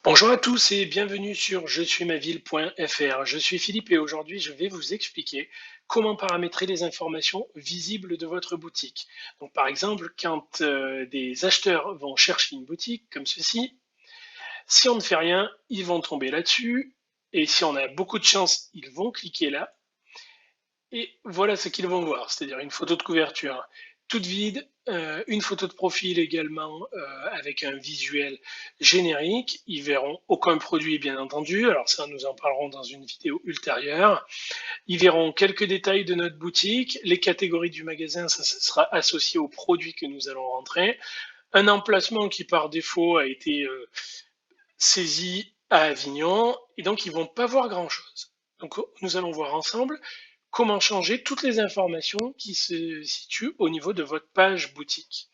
Bonjour à tous et bienvenue sur je suis maville.fr. Je suis Philippe et aujourd'hui je vais vous expliquer comment paramétrer les informations visibles de votre boutique. Donc par exemple, quand des acheteurs vont chercher une boutique comme ceci, si on ne fait rien, ils vont tomber là-dessus et si on a beaucoup de chance, ils vont cliquer là et voilà ce qu'ils vont voir, c'est-à-dire une photo de couverture toute vide, une photo de profil également avec un visuel générique. Ils verront aucun produit, bien entendu. Alors ça, nous en parlerons dans une vidéo ultérieure. Ils verront quelques détails de notre boutique, les catégories du magasin, ça sera associé aux produits que nous allons rentrer. Un emplacement qui par défaut a été saisi à Avignon, et donc ils vont pas voir grand-chose. Donc nous allons voir ensemble comment changer toutes les informations qui se situent au niveau de votre page boutique.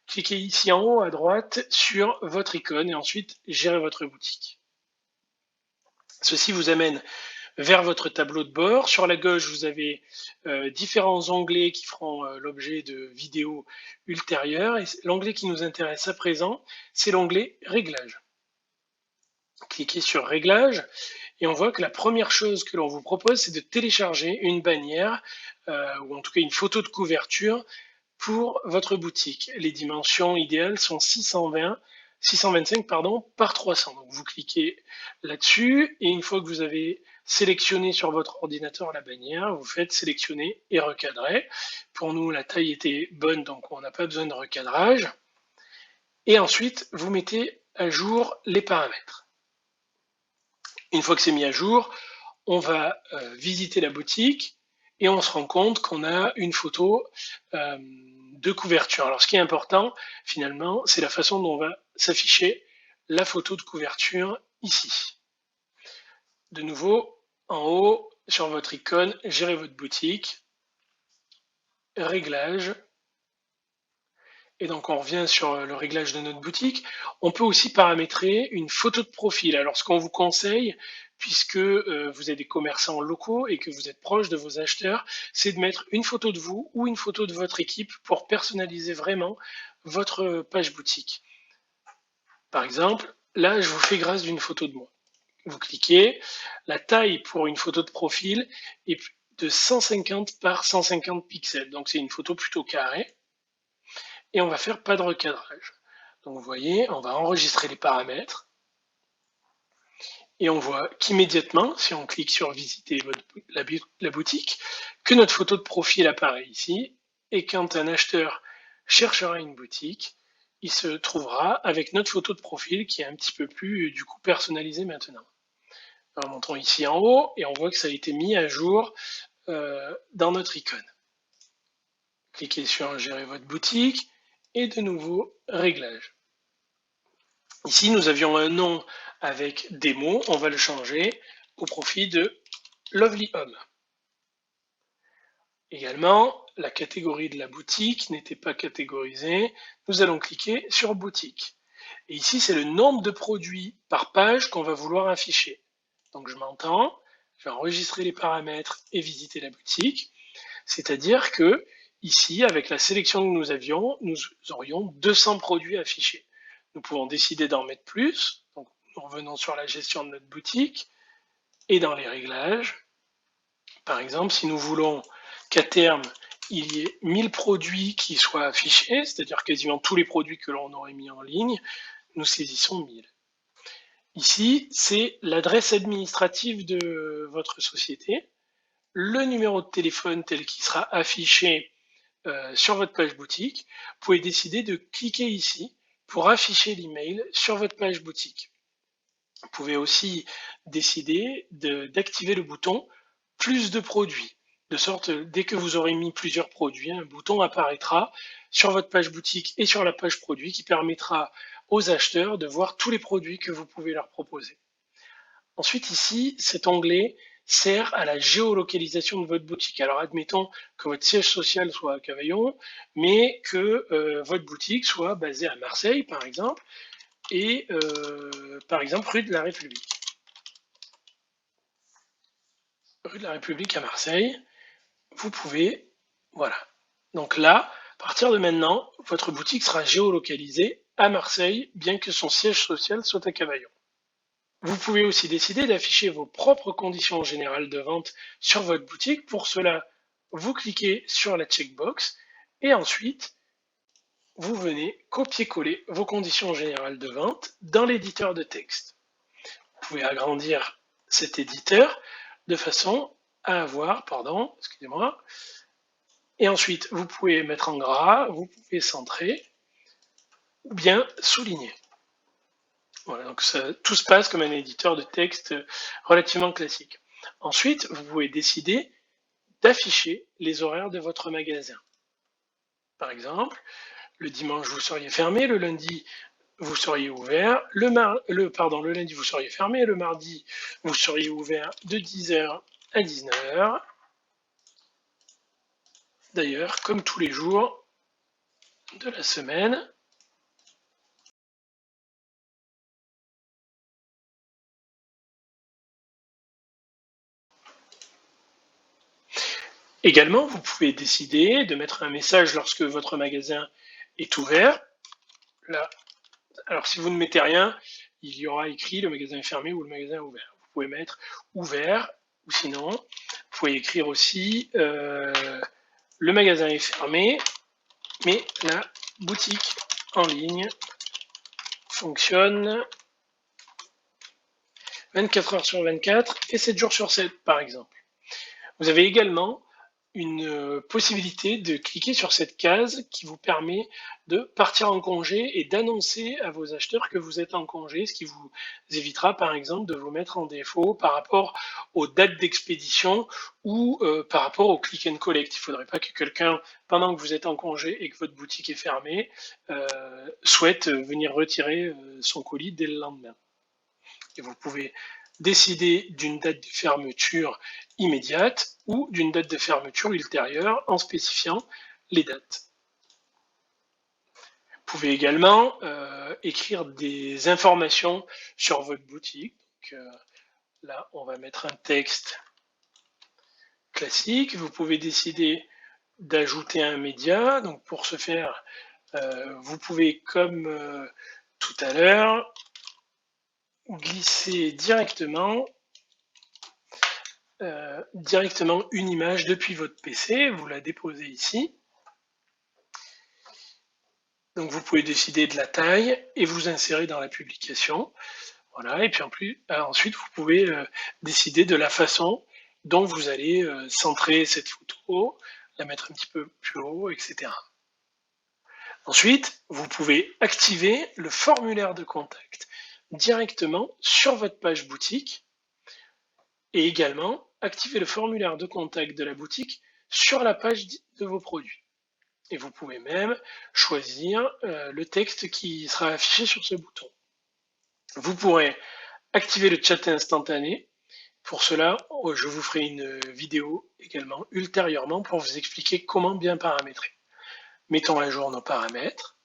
Cliquez ici en haut à droite sur votre icône et ensuite gérez votre boutique. Ceci vous amène vers votre tableau de bord. Sur la gauche, vous avez différents onglets qui feront l'objet de vidéos ultérieures. Et l'onglet qui nous intéresse à présent, c'est l'onglet Réglages. Cliquez sur Réglages et on voit que la première chose que l'on vous propose, c'est de télécharger une bannière ou en tout cas une photo de couverture pour votre boutique. Les dimensions idéales sont 625 par 300. Donc vous cliquez là-dessus et une fois que vous avez sélectionné sur votre ordinateur la bannière, vous faites sélectionner et recadrer. Pour nous, la taille était bonne, donc on n'a pas besoin de recadrage. Et ensuite, vous mettez à jour les paramètres. Une fois que c'est mis à jour, on va visiter la boutique et on se rend compte qu'on a une photo de couverture. Alors ce qui est important finalement, c'est la façon dont va s'afficher la photo de couverture ici. De nouveau, en haut, sur votre icône, gérez votre boutique, réglages, et donc on revient sur le réglage de notre boutique. On peut aussi paramétrer une photo de profil. Alors ce qu'on vous conseille, puisque vous êtes des commerçants locaux et que vous êtes proche de vos acheteurs, c'est de mettre une photo de vous ou une photo de votre équipe pour personnaliser vraiment votre page boutique. Par exemple, là je vous fais grâce d'une photo de moi. Vous cliquez, la taille pour une photo de profil est de 150 par 150 pixels, donc c'est une photo plutôt carrée. Et on va faire pas de recadrage. Donc vous voyez, on va enregistrer les paramètres et on voit qu'immédiatement, si on clique sur visiter la boutique, que notre photo de profil apparaît ici et quand un acheteur cherchera une boutique, il se trouvera avec notre photo de profil qui est un petit peu plus du coup personnalisée maintenant. Alors, montons ici en haut et on voit que ça a été mis à jour dans notre icône. Cliquez sur gérer votre boutique et de nouveau réglages. Ici, nous avions un nom avec des mots, on va le changer au profit de Lovely Home. Également, la catégorie de la boutique n'était pas catégorisée. Nous allons cliquer sur boutique. Et ici, c'est le nombre de produits par page qu'on va vouloir afficher. Donc je m'entends, je vais enregistrer les paramètres et visiter la boutique. C'est-à-dire que ici, avec la sélection que nous avions, nous aurions 200 produits affichés. Nous pouvons décider d'en mettre plus. Donc, nous revenons sur la gestion de notre boutique et dans les réglages. Par exemple, si nous voulons qu'à terme, il y ait 1000 produits qui soient affichés, c'est-à-dire quasiment tous les produits que l'on aurait mis en ligne, nous saisissons 1000. Ici, c'est l'adresse administrative de votre société, le numéro de téléphone tel qu'il sera affiché sur votre page boutique. Vous pouvez décider de cliquer ici pour afficher l'email sur votre page boutique. Vous pouvez aussi décider d'activer le bouton plus de produits, de sorte dès que vous aurez mis plusieurs produits, un bouton apparaîtra sur votre page boutique et sur la page produit qui permettra aux acheteurs de voir tous les produits que vous pouvez leur proposer. Ensuite ici, cet onglet sert à la géolocalisation de votre boutique. Alors admettons que votre siège social soit à Cavaillon, mais que votre boutique soit basée à Marseille par exemple, et par exemple rue de la République. Rue de la République à Marseille, vous pouvez, voilà. Donc là, à partir de maintenant, votre boutique sera géolocalisée à Marseille, bien que son siège social soit à Cavaillon. Vous pouvez aussi décider d'afficher vos propres conditions générales de vente sur votre boutique. Pour cela, vous cliquez sur la checkbox et ensuite, vous venez copier-coller vos conditions générales de vente dans l'éditeur de texte. Vous pouvez agrandir cet éditeur de façon à avoir, excusez-moi, et ensuite vous pouvez mettre en gras, vous pouvez centrer ou bien souligner. Voilà, donc tout se passe comme un éditeur de texte relativement classique. Ensuite, vous pouvez décider d'afficher les horaires de votre magasin. Par exemple, le dimanche, vous seriez fermé, le lundi, vous seriez ouvert, le lundi, vous seriez fermé, le mardi, vous seriez ouvert de 10h à 19h. D'ailleurs, comme tous les jours de la semaine. Également, vous pouvez décider de mettre un message lorsque votre magasin est ouvert. Là, alors si vous ne mettez rien, il y aura écrit le magasin est fermé ou le magasin est ouvert. Vous pouvez mettre ouvert ou sinon, vous pouvez écrire aussi le magasin est fermé, mais la boutique en ligne fonctionne 24 heures sur 24 et 7 jours sur 7 par exemple. Vous avez également une possibilité de cliquer sur cette case qui vous permet de partir en congé et d'annoncer à vos acheteurs que vous êtes en congé, ce qui vous évitera par exemple de vous mettre en défaut par rapport aux dates d'expédition ou par rapport au click and collect. Il ne faudrait pas que quelqu'un, pendant que vous êtes en congé et que votre boutique est fermée, souhaite venir retirer son colis dès le lendemain. Et vous pouvez décider d'une date de fermeture immédiate ou d'une date de fermeture ultérieure en spécifiant les dates. Vous pouvez également écrire des informations sur votre boutique. Donc, là, on va mettre un texte classique. Vous pouvez décider d'ajouter un média. Donc, pour ce faire, vous pouvez, comme tout à l'heure, glisser directement une image depuis votre PC, vous la déposez ici. Donc vous pouvez décider de la taille et vous insérer dans la publication. Voilà, et puis ensuite vous pouvez décider de la façon dont vous allez centrer cette photo, la mettre un petit peu plus haut, etc. Ensuite, vous pouvez activer le formulaire de contact directement sur votre page boutique et également activer le formulaire de contact de la boutique sur la page de vos produits. Et vous pouvez même choisir le texte qui sera affiché sur ce bouton. Vous pourrez activer le chat instantané. Pour cela, je vous ferai une vidéo également ultérieurement pour vous expliquer comment bien paramétrer. Mettons à jour nos paramètres.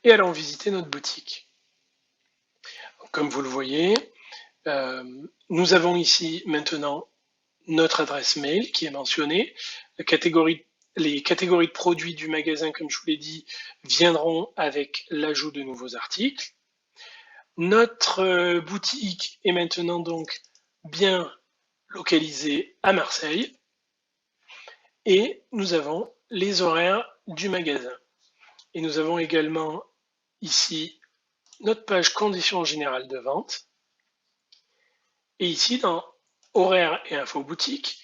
Et allons visiter notre boutique. Comme vous le voyez, nous avons ici maintenant notre adresse mail qui est mentionnée. Les catégories de produits du magasin, comme je vous l'ai dit, viendront avec l'ajout de nouveaux articles. Notre boutique est maintenant donc bien localisée à Marseille. Et nous avons les horaires du magasin. Et nous avons également ici notre page conditions générales de vente. Et ici, dans horaires et info boutique,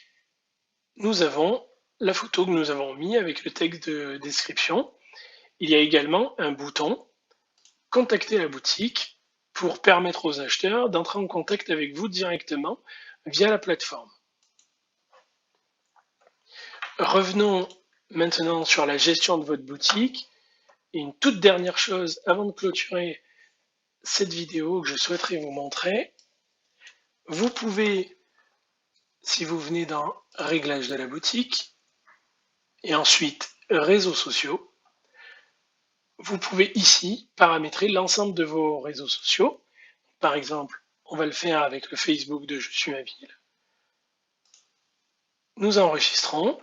nous avons la photo que nous avons mis avec le texte de description. Il y a également un bouton contacter la boutique pour permettre aux acheteurs d'entrer en contact avec vous directement via la plateforme. Revenons maintenant sur la gestion de votre boutique. Et une toute dernière chose avant de clôturer cette vidéo que je souhaiterais vous montrer. Vous pouvez, si vous venez dans Réglages de la boutique, et ensuite Réseaux sociaux, vous pouvez ici paramétrer l'ensemble de vos réseaux sociaux. Par exemple, on va le faire avec le Facebook de Je suis ma ville. Nous enregistrons,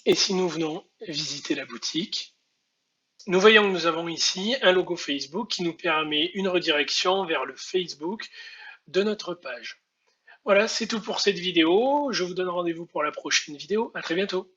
et si nous venons visiter la boutique, Nous voyons que nous avons ici un logo Facebook qui nous permet une redirection vers le Facebook de notre page. Voilà, c'est tout pour cette vidéo. Je vous donne rendez-vous pour la prochaine vidéo. À très bientôt.